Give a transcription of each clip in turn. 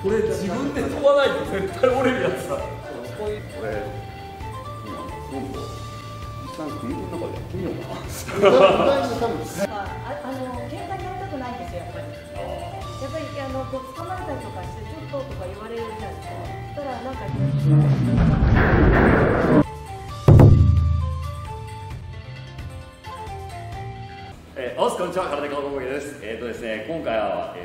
これ自分で飛ばないと絶対折れるやつだ。これ今どんどん一旦組の中でやってみようかな。喧嘩にやりたくないんですよ、やっぱり。やっぱりこう捕まれたりとかしてちょっととか言われるじゃないですか。そしたらなんか。おすこんにちは、空手家の小です。ですね、今回は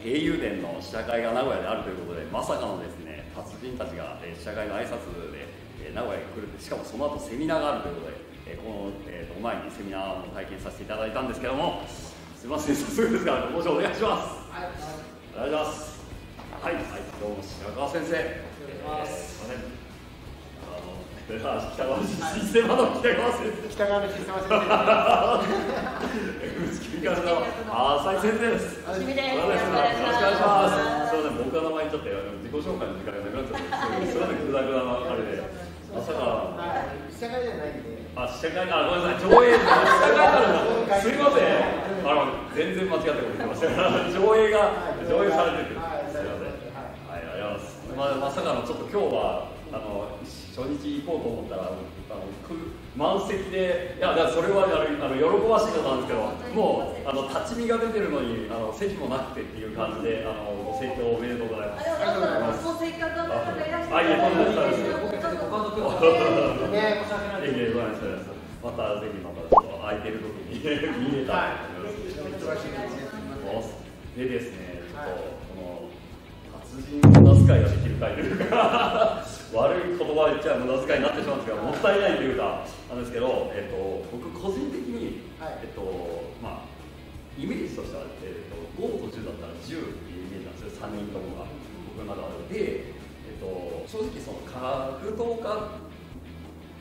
英雄伝の試写会が名古屋であるということで、まさかのですね、達人たちが試写会の挨拶で名古屋に来るって、しかもその後セミナーがあるということで、この前にセミナーを体験させていただいたんですけども、すみません、早速ですがご紹介お願いします。はい、お願いします。はい、どうも白川先生。お願いします。北川システマの北川先生。北川のシステマ先生。牛木からの浅井先生です。よろしくお願いします。すみません、僕の名前にちょっと自己紹介の時間がなくなっちゃって、すみません、グダグダなあれで。まさか。試写会じゃないんで。試写会、ごめんなさい、上映試写会なんだ。すみません。全然間違ってこと言ってました。上映されてる。すみません。はい、ありがとうございます。まさかのちょっと今日は初日行こうと思ったら満席で、いやそれは喜ばしいことなんですけど、もう立ち見が出てるのに席もなくてっていう感じでご盛況おめでとうございます。ありがとうございます。もうせっかくの方いらっしゃる。いえ、とんでもないです。ご家族はね、申し訳ないです。またぜひまたちょっと空いてる時に見れたらよろしくお願いします。でですね、ちょっとこの達人無駄遣いができる回というか悪い言葉を言っちゃ無駄遣いになってしまうんですが、もったいないというかなんですけど、僕個人的に、まあイメージとしては、5と10だったら10っていうイメージなんですよ、3人ともが僕の中で。正直その格闘家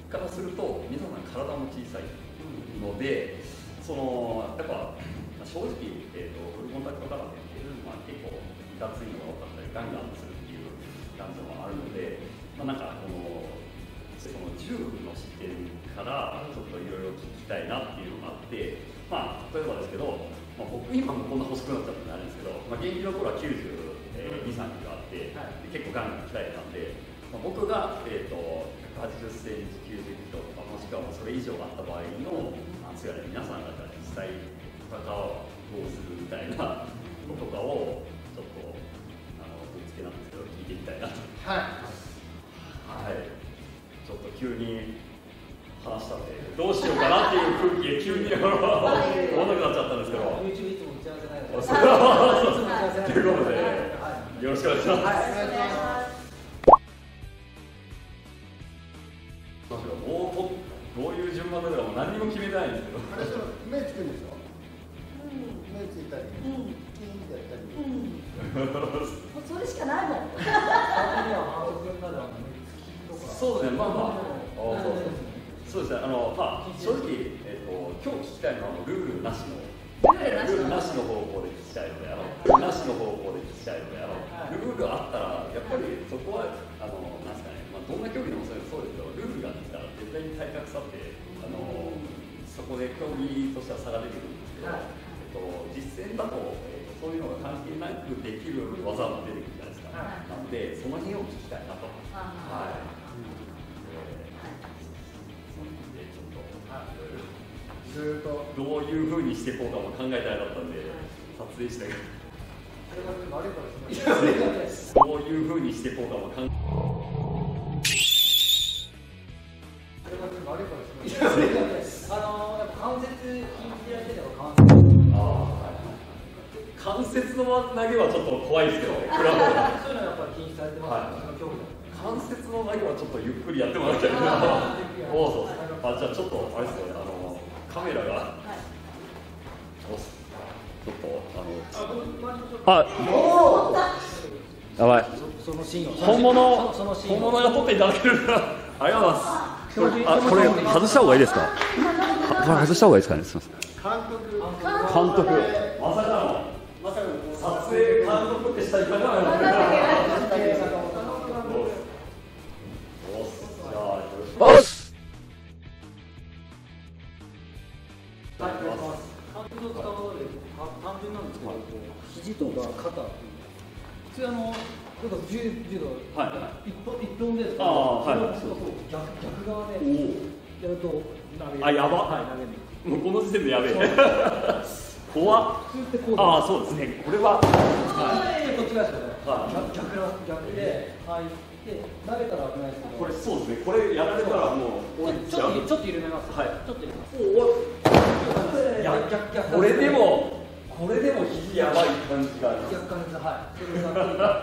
からすると皆さん体も小さいので、やっぱ正直、フルコンタクトからって、結構いかついのが多かったりガンガンするっていう感じもあるので、なんかその銃の視点からちょっといろいろ聞きたいなっていうのがあって、例えばですけど、僕今もこんな細くなっちゃってあれですけど、現役の頃は92、3キロあって、結構ガンガン鍛えてたんで、僕が、180センチ、90キロとか、もしくはそれ以上あった場合の、皆さんが実際戦をどうするみたいなこととかをちょっとぶっつけなんですけど聞いてみたいなと。はい、ちょっと急に話したんでどうしようかなっていう空気で急に思わなくなっちゃったんですけど。YouTube いつも打ち合わせないので。ということで、よろしくお願いします。どういう順番だろう、何にも決めてないんですけど。目つくんですよ。目ついたり、キーンってやったり。それしかないもん。そうですね、そうですね、正直、今日聞きたいのはルールなしの方向で聞きたいので、ルールなしの方向で聞きたいので、ルールがあったら、やっぱりそこは、なんですかね、どんな競技でもそうですけど、ルールができたら絶対に体格差って、そこで競技としては差が出てくるんですけど、実践だと、そういうのが関係なくできる技も出てくるじゃないですか。なので、その辺を聞きたいなと。ずっとどういうふうにしていこうかも考えてなかったんで、撮影したけど。どういうふうにしていこうかも考えて。関節禁じられてれば関節の投げはちょっと怖いですけどね。そういうのはやっぱり禁止されてます。関節の投げはちょっとゆっくりやってもらいたいな。じゃあちょっとあれですね、カメラがちょっとやばい。本物が撮っていただけるからありがとうございます。これ外した方がいいですか？外した方がいいですかね。すみません。監督。まさかの撮影監督ってしたいかな。おっ。単純なんですけど、肘とか肩、通柔道一本ですけど、逆側でやると投げる。あ、やば。もうこの時点でやべえ。怖っ。ああ、そうですね。これは。こっち側ですよね。逆で入って投げたら危ないですけど。これそうですね。これやられたらもうちょっと緩めます。はい。ちょっと緩めます。これでも肘やばい感じがある。逆関節、はい。それが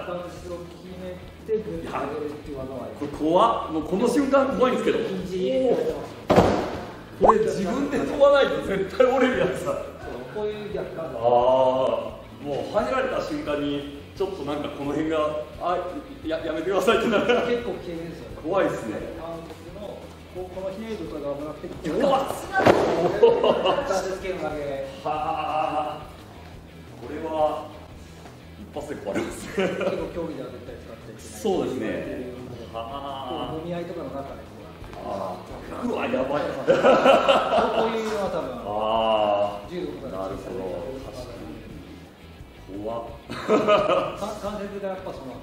関節を決めてグッと上げるっていう技は。これ怖っ。もうこの瞬間怖いんですけど。これ自分で飛ばないと絶対折れるやつだ。こういう逆関節。ああ、もう入られた瞬間にちょっとなんかこの辺がやめてくださいってなる。結構危険ですよね。怖いですね。関節のこのひねりとかが危なくて。怖っ。関節系の投げ。はあ。これは一発で壊れます。結構競技では絶対使っちゃいけない。そうですね。はあ。揉み合いとかの中で。うわ、やばい。こういうのは多分。ああ。柔道とかなるほど。怖っ。関節がやっぱその。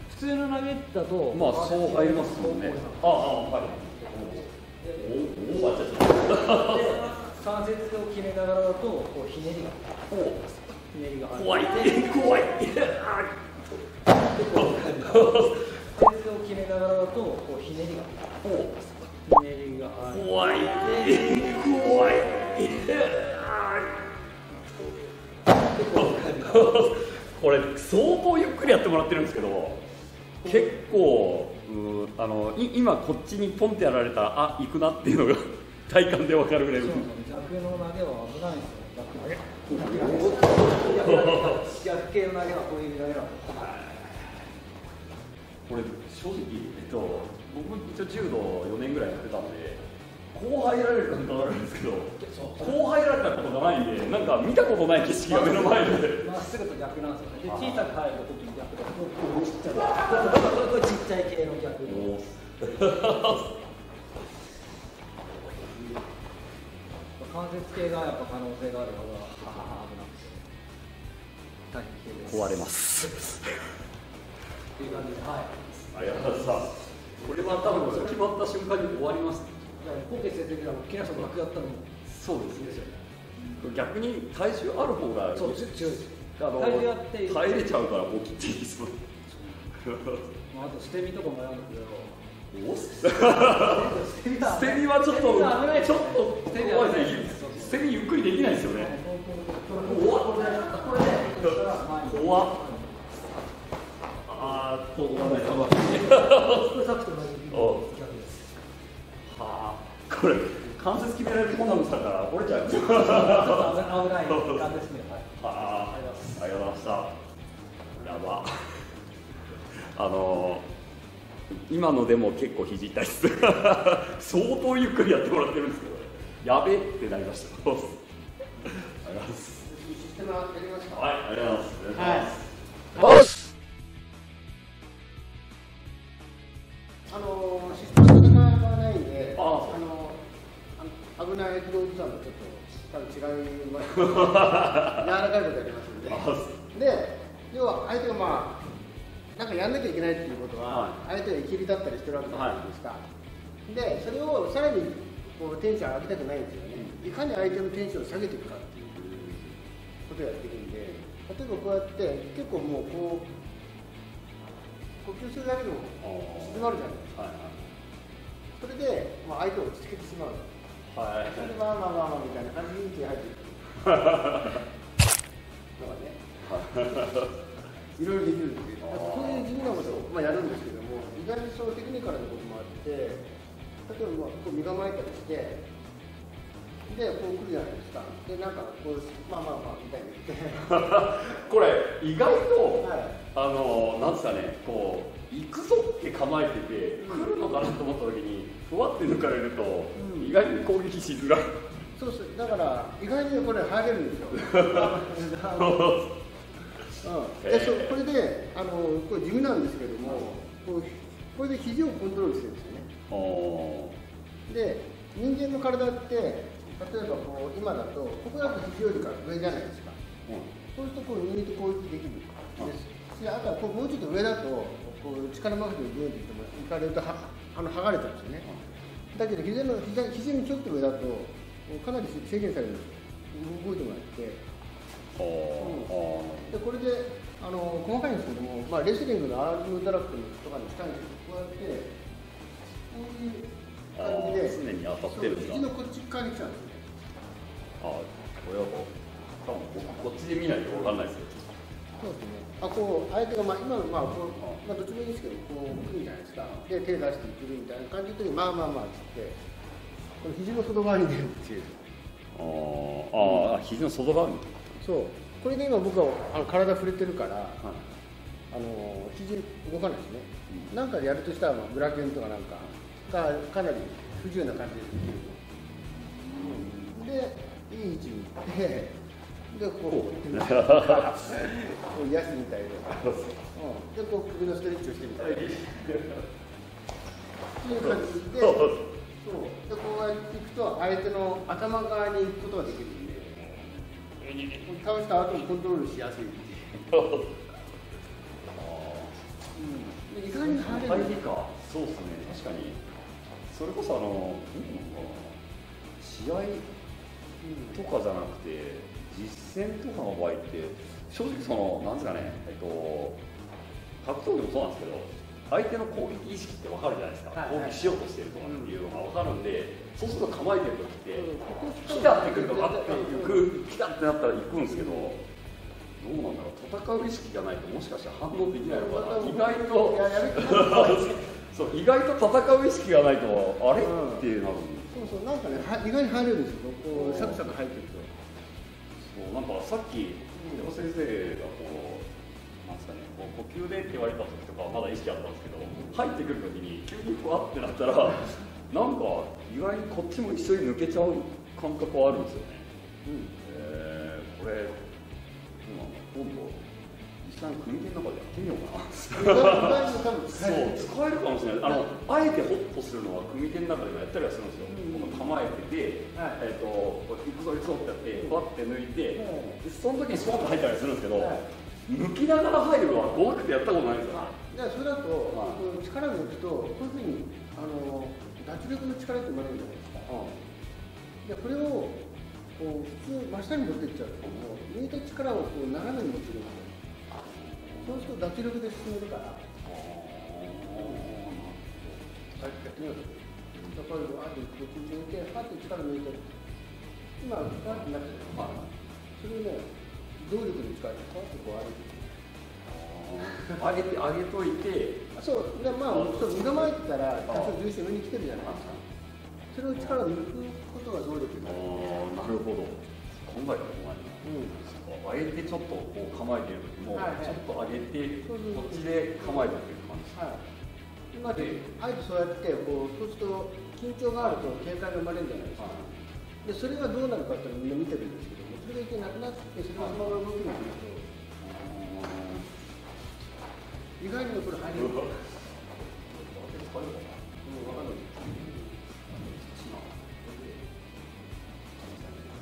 普通の投げだと。まあ、そう入りますもんね。はい。おお、関節を決めながらだと、こうひねりが。怖い。怖い。関節を決めながらだと、こうひねりが。怖い。これ相当ゆっくりやってもらってるんですけど、結構今こっちにポンってやられたら行くなっていうのが体感で分かるぐらい。逆の投げは危ないんですよ。逆系の投げはこういう投げは。これ正直僕一応柔道4年ぐらいやってたんで、こう入られる感覚があるんですけど、こう入られたことがないんで、なんか見たことない景色が目の前で。まっすぐと逆なんですよね。で、小さく入るときに逆で、こうちっちゃい。これちっちゃい系の逆。関節系がやっぱ可能性があるのが危なくて壊れますっていう感じで、はい。ありがとうございます。これは多分決まった瞬間に終わります。コケ先生が木下さん逆やったのもそうですね。逆に体重ある方がそう強いです。体重あって耐えれちゃうからもうきっちりですもん。あと捨て身とかもやるんだけど。捨て身はちょっと怖いですね。捨て身ゆっくりできないですよね。怖っ。ああ、これ関節決められるこんなのしたから折れちゃう。危ない関節ね。ありがとうございました。やば。今のでも結構肘痛いです。相当ゆっくりやってもらってるんですけど、やべってなりました。ありがとうございます。はい、ありがとうございます。システムがないんで、危ない不動産のちょっと多分違います。柔らかいことやりますんで。で、要は相手がなんかやんなきゃいけないっていうことは、相手が切り立ったりしてるわけじゃないですか。で、それをさらにこうテンション上げたくないんですよね。いかに相手のテンションを下げていくかっていうことをやっていくんで、例えばこうやって結構もうこう呼吸するだけでも静まるじゃないですか。それで、相手を落ち着けてしまう。それでみたいな感じに息が入っていく。いろいろできるんですけど、こういう地味なことをやるんですけども、意外にそのテクニカルなこともあって、例えばこう身構えたりして、で、こう来るじゃないですか。で、なんかこう、みたいに言って。これ、意外と、なんですかね、こう、行くぞって構えてて、来るのかなと思ったときに、ふわって抜かれると、意外に攻撃しづらい。そうです。だから、意外にこれ入れるんですよ。これでこれ地味なんですけれども、これで肘をコントロールしてるんですよね。で、人間の体って例えば今だとここだと肘よりか上じゃないですか。そうすると握って攻撃できるんです。あとはこうもうちょっと上だとこう力まくでグーンっていってもいかれると剥がれちゃうんですよね。だけど肘にちょっと上だとかなり制限されるんですよ。動いてもらって。でこれで細かいんですけども、まあ、レスリングのアームドラッグとかの下にこうやってこういう感じで常に当たってるんだ。肘のこっち側に来ちゃうんですね。これは多分僕こっちで見ないと分かんないですよ。そうですね。こう相手が今のこうどっちもいいんですけどこう来るじゃないですか。で手出してくるみたいな感じでまあつってこの肘の外側に出るっていう。肘の外側に。そう。これで今僕は体触れてるから、肘動かないですね。なんかやるとしたらグラケンとかなんかがかなり不自由な感じでできる。でいい位置に行ってでこう癒しみたいで、でこう首のストレッチをしてみたいな。っていう感じで、そうでこうやっていくと相手の頭側に行くことができるんで。倒した後にコントロールしやすい。意外に入れるか。そうですね。確かに。それこそ試合とかじゃなくて実戦とかの場合って正直なんですかね。格闘技もそうなんですけど、相手の攻撃意識って分かるじゃないですか。攻撃しようとしてるとかっていうのが分かるんで、そうすると構えてる時って来たってくると来たってなったら行くんですけど、どうなんだろう、戦う意識がないともしかしたら反応できないのかな。意外とそう意外と戦う意識がないとあれってなる。そうなんかね意外に入れるんですよ。こうシャクシャク入ってると。そうなんかさっき山先生がこうなんですかね、呼吸でって言われた時とかはまだ意識あったんですけど、入ってくる時に急にふわってなったらなんか意外にこっちも一緒に抜けちゃう感覚はあるんですよね。これ今度実際に組手の中でやってみようかな。そう使えるかもしれない。あえてホッとするのは組手の中でもやったりはするんですよ。構えてて、行くぞってやってバッて抜いて、その時にスポンと入ったりするんですけど、抜きながら入るのは怖くてやったことないんですよ。それだと力を抜くとこういうふうに脱力の力って生まれるじゃないですか。でこれをこう普通真下に持っていっちゃうと抜いた力をこう斜めに持ってるんですよ。そうすると脱力で進めるから。これをあとこっち抜いてパッと力抜いて今パッとなってる。それをね動力で使ってパッとこう上げといて、そうで身構えてたら多少重心上に来てるじゃないですか。それを力を抜くことが動力になる。なるほど。考えたことないな。上げてちょっとこう構えてる時も、ちょっと上げてこっちで構えてる感じ。今であえてそうやってそうすると緊張があると警戒が生まれるじゃないですか。でそれがどうなるかってみんな見てるんですけども、それが一回なくなってそれがそのまま動くんですけど。意外にこれ入れる。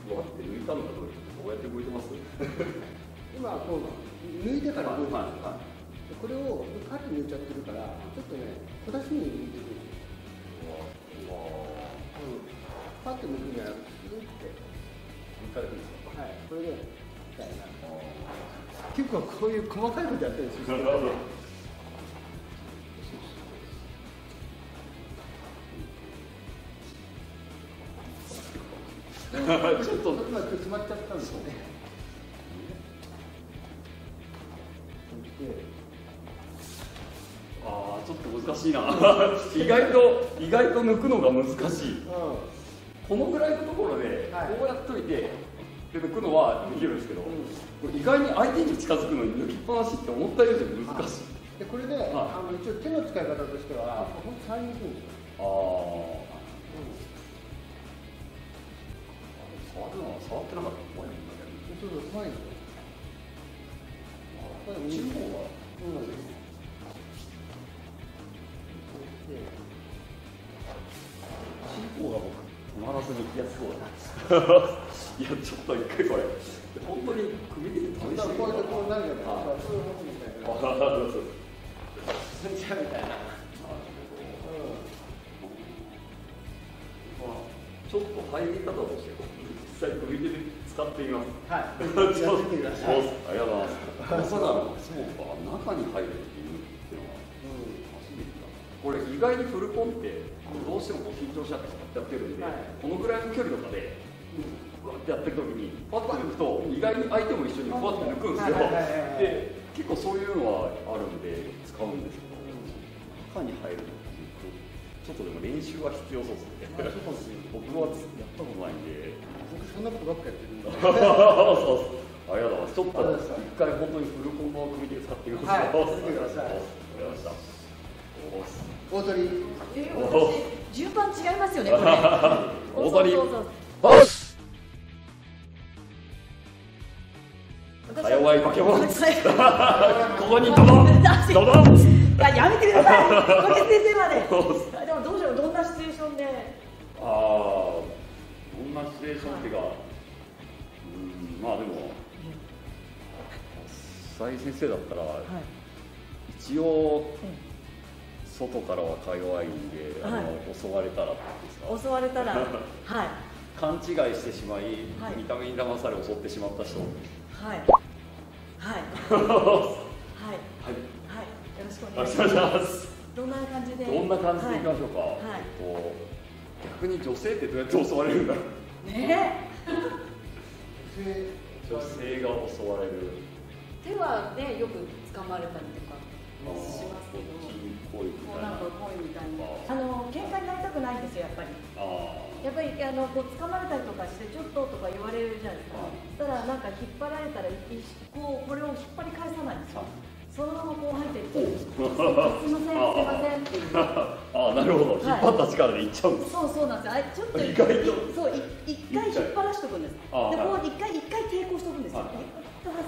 抜いたのがどうやって動いてます？今こう抜いてから動いてます。これをパッと抜いちゃってるからちょっとね小出しに抜いてくる。パッと抜くには抜いて抜かれるんですか？はい。これでみたいな。結構こういう細かいことやってるんですよ。ちょっと今決まっちゃったんですよね。ちょっと難しいな。意外と抜くのが難しい。このぐらいのところでこうやっといてで抜くのはできるんですけど、意外に相手に近づくのに抜きっぱなしって思ったよりも難しい。でこれで、一応手の使い方としては本当触りにくいんですよ。触ってなかったら怖いもんだけど。そう怖いの。これ中方は中方が僕止まらずに行きやすそうだな。いやちょっと一回これ本当に首で試してみようかな。こうなるじゃないですか。そういう動きみたいな。進んじゃうみたいな。ちょっと入り方として実際首で使ってみます。はい。ちょっとありがとうございます。そうか、中に入るっていうのは初めてだ。これ意外にフルコンってどうしても緊張しちゃってやってるんで、このぐらいの距離とかでこうやってやってる時にパッと抜くと意外に相手も一緒にこうやって抜くんですよ。で、結構そういうのはあるんで使うんですけど、中に入るのちょっとでも練習は必要そうですね。僕はやったことないんで。僕そんなことばっかやってるんだ。そう。ありがとうございます。ちょっと一回本当にフルコンボ組で使ってみます。はい。使ってください。わかりました。大鳥。私順番違いますよね。これ。大鳥。ボス。か弱い化け物。ここにドドン。ドドン。やめてください。これ先生まで。でもどうしよう、どんなシチュエーションで。どんなシチュエーションっていうか、まあでも、佐々木先生だったら、一応、外からはか弱いんで、襲われたらですか。襲われたら、はい。勘違いしてしまい、見た目に騙され襲ってしまった人。はい。はい。はい。よろしくお願いします。どんな感じで。どんな感じでいきましょうか。逆に女性ってどうやって襲われるんだろう。ねえ。女性が襲われる。手はね、よく掴まれたりとかしますけど。こうなんかこうみたいな。喧嘩になりたくないんですよ、やっぱり。やっぱりこう掴まれたりとかしてちょっととか言われるじゃないですか。そしたらなんか引っ張られたらこれを引っ張り返さないんですよ。そのままこう入っていって、すみません、すみませんっていう。なるほど、引っ張った力でいっちゃうんです。そうなんですよ。ちょっと意外と、そう、一回引っ張らしとくんです。で、こう一回抵抗しとくんですよ。ごめん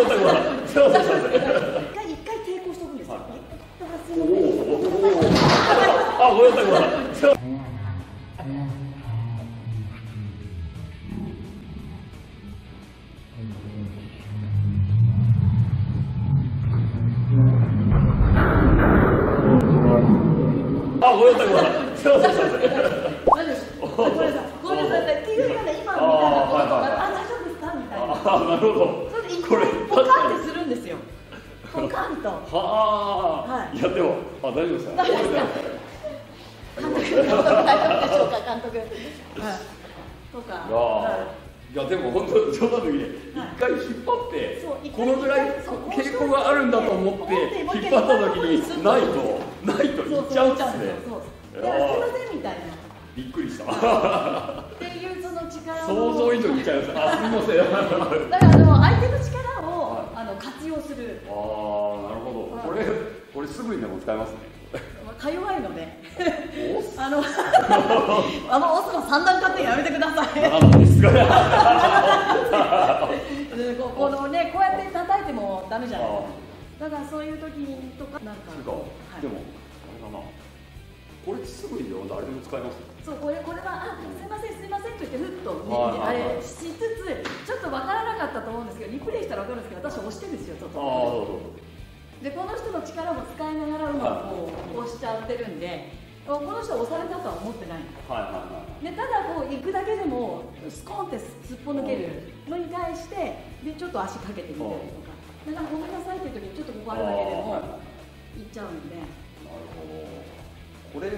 なさい、ごめんなさい。一回抵抗しとくんですよ。ごめんなさい、ごめんなさい。なるほど。それで一回ポカンってするんですよ。ポカンと。いやでも大丈夫ですか。大丈夫ですか。監督大丈夫でしょうか、監督。とか。いやでも本当冗談抜きで一回引っ張ってこのぐらい傾向があるんだと思って引っ張った時にないといっちゃうんですね。すいませんみたいな。びっくりした。っていうその力を想像以上にいっちゃいました。すみません。だから相手の力を活用する。なるほど。これすぐにでも使えますね。か弱いので、オスの三段カットやめてください。このね、こうやって叩いてもダメじゃないですか。だからそういう時にとかなんか。でもあれだな。これすぐにでも誰でも使えます。そう、これはすいませんすいませんと言ってふっとあれしつつちょっとわからなかったと思うんですけど、リプレイしたらわかるんですけど、私押してるんですよ、ちょっと。でこの人の力も使いながらうまく押しちゃってるんで、この人押されたとは思ってない。でただこう行くだけでもスコーンってすっぽ抜けるのに対してでちょっと足かけてみたりとか、だからごめんなさいっていう時にちょっとここあるだけでも行っちゃうんで。なるほど。これ、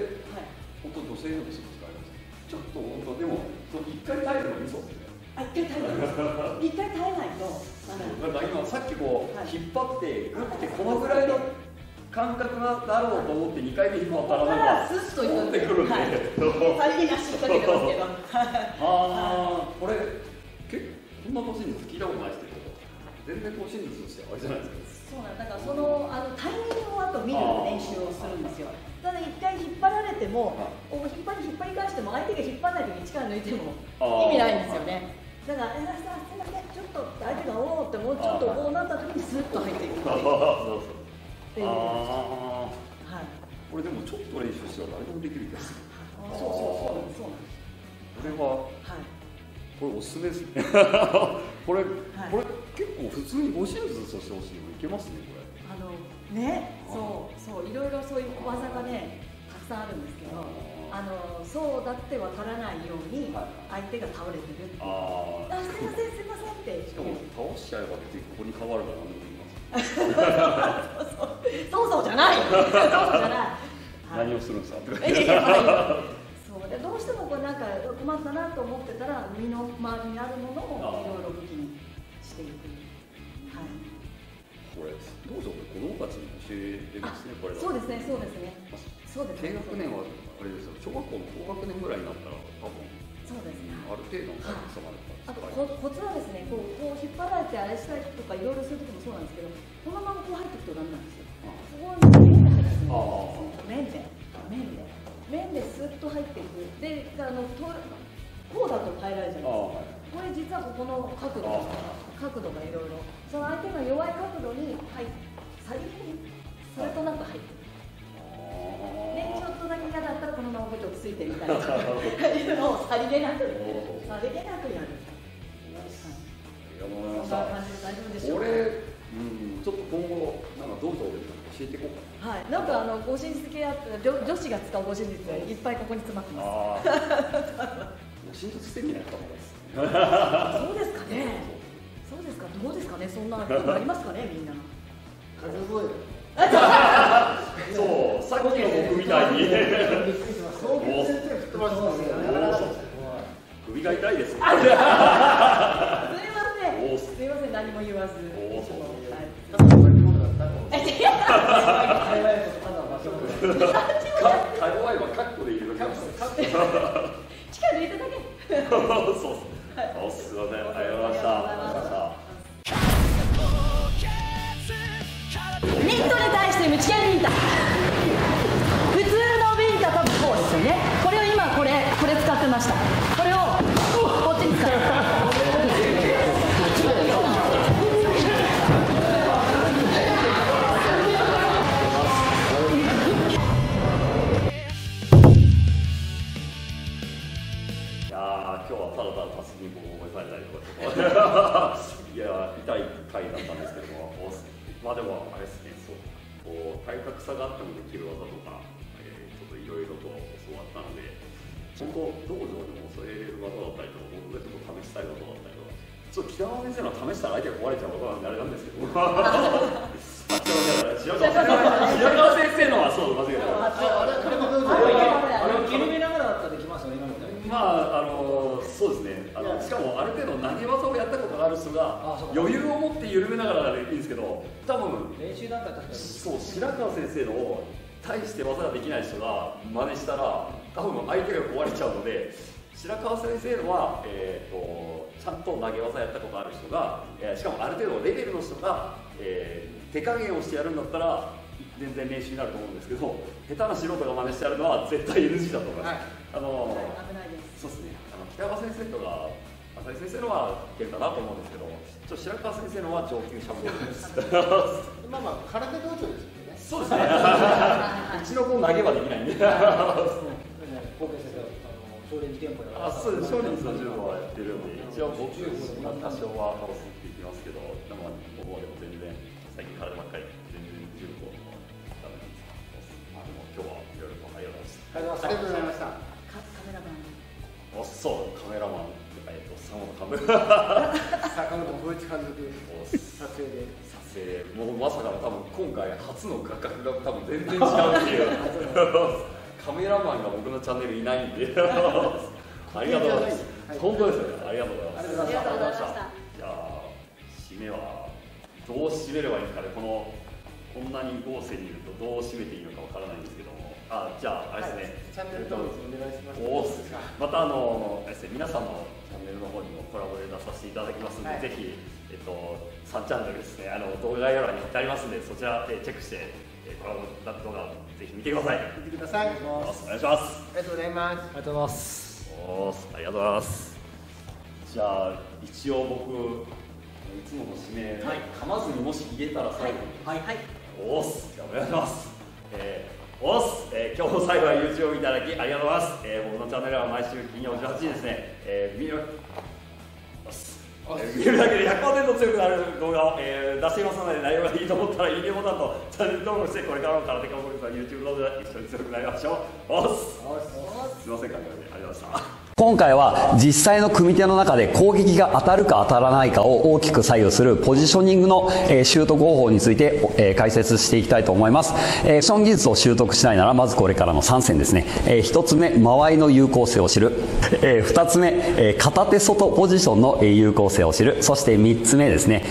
本当女性でもすぐ使えます。ちょっと本当でも一回耐えるのいいそうですね。一回耐えないと。だから今さっきこう引っ張ってグッてこのぐらいの感覚だろうと思って2回目引っ張ったらなんかスッといってくるんで。最近足かけてますけど。これこんな護身術聞いたことないですけど、全然護身術としてあれじゃないですか。そうなんだからそのタイミングをあと見る練習をするんですよ。ただ一回引っ張られても、引っ張り返しても相手が引っ張らない時に力抜いても意味ないんですよね。だからすいません、ちょっと相手がおおってもうちょっとこうなった時にスッと入っていくっていう。これでもちょっと練習したら誰でもできる気がする。そうなんです。これはこれおすすめですね。これ結構普通に護身術としてほしいのいけますね、これ。ね、そういろいろそういう小技がねたくさんあるんですけど、そうだってわからないように相手が倒れてるっていう。すいませんすいませんって。しかも倒しちゃえば別にここに変わるから何でもいます。そうじゃない。そうじゃない。何をするんですか。そうでどうしてもこうなんか困ったなと思ってたら身の周りにあるものをいろいろ武器にしていく。これどうぞ子供たちに教えてますね、これは。そうですね。低学年はあれですよ、小学校の高学年ぐらいになったら多分そうですね。ある程度の大きさまで。あとコツはですね、こう引っ張られてあれしたりとかいろいろする時もそうなんですけど、このままこう入っていくとダメなんですよ。そこに面で入っていくんです。面でスッと入っていく。でこうだと耐えられるじゃないですか。これ実はここの角度がいろいろ、その相手の弱い角度にさりげにそれとなく入っていく。でちょっとだけ嫌だったらこのままこうやってついてみたいないうのをさりげなくやる。そんな感じで大丈夫でしょうか。ちょっと今後なんかどうぞ教えていこうか。はい、なんか護身術系あって女子が使う護身術いっぱいここに詰まってます。護身術的な方もです。そうですかね。そうですか。どうですかね。そんなことありますかね、みんな。風声。そう、さっきの僕みたいに。首が痛いです。すみません、何も言わず。か弱いはカッコで入れる。力入れただけ。そう。すみません、ありがとうございました。ニットに対してムチキャリビンタ。普通のビンタ多分こうですよね。これを今これ使ってました。これをこっちに使って。今日はただただタスキングを覚えされたりとかいや痛い回だったんですけども、まあでもあれですね、こう体格差があってもできる技とか、ちょっといろいろと教わったので、本当道場でも教えれる技だったりとか、僕がちょっと試したい技だったりとか、ちょっと北川先生の試したら相手が壊れちゃうことなんであれなんですけど白川先生のはそう間違えた。あれを緩めながらだったらできますよね、今みたいに。まあそうですね。しかもある程度投げ技をやったことがある人が余裕を持って緩めながらでいいんですけど、多分練習段階確かにそう白川先生の対して技ができない人が真似したら多分相手が壊れちゃうので、白川先生のはちゃんと投げ技やったことある人が、しかもある程度レベルの人が、手加減をしてやるんだったら全然練習になると思うんですけど、下手な素人が真似してやるのは絶対 NG だと思います。危ないです。そうですね。北川先生とか浅井先生のはいけるかなと思うんですけど、白川先生のは上級者ボールです。まあ空手道場ですよね。そうですね。うちの子投げはできないんで。高校先生少林寺拳法やそうです。少林寺の柔道はやってるんで、一応僕も多少は倒すっていきますけど、でも僕はでも全然最近体ばっかり全然柔道もダメなんですけど、今日はいろいろとありがとうございました。ありがとうございました。カメラマン。そう、カメラマン、坂本監統一監督撮影でもうまさかの多分今回初の画角が多分全然違うっていうカメラマンが僕のチャンネルいないんでありがとうございます。本当ですよね。ありがとうございます。ありがとうございました。じゃあ締めはどう締めればいいですかね。こんなに豪勢にいるとどう締めていいのかわからないんですけども、じゃああれですね、チャンネル登録お願いします。またあれですね、皆さんのチャンネルの方にもコラボで出させていただきますので、ぜひ3チャンネルですね、動画概要欄に貼ってありますので、そちらでチェックしてコラボ動画ぜひ見てください。見てください。お願いします。ありがとうございます。ありがとうございます。ありがとうございます。じゃあ一応僕いつもの指名、噛まずにもし入れたら最後に、じゃあお願いします。今日も最後は YouTube を見ていただきありがとうございます。僕のチャンネルは毎週金曜18時ですね、見るだけで 100% 強くなる動画を、出していますので、内容がいいと思ったらいいねボタンとチャンネル登録して、これからも空手家森さん YouTube 動画で一緒に強くなりましょう。すいません、ありがとうございました。今回は実際の組み手の中で攻撃が当たるか当たらないかを大きく左右するポジショニングの習得方法について解説していきたいと思います。ポジション技術を習得したいならまずこれからの3選ですね。1つ目、間合いの有効性を知る。2つ目、片手外ポジションの有効性を知る。そして3つ目ですね、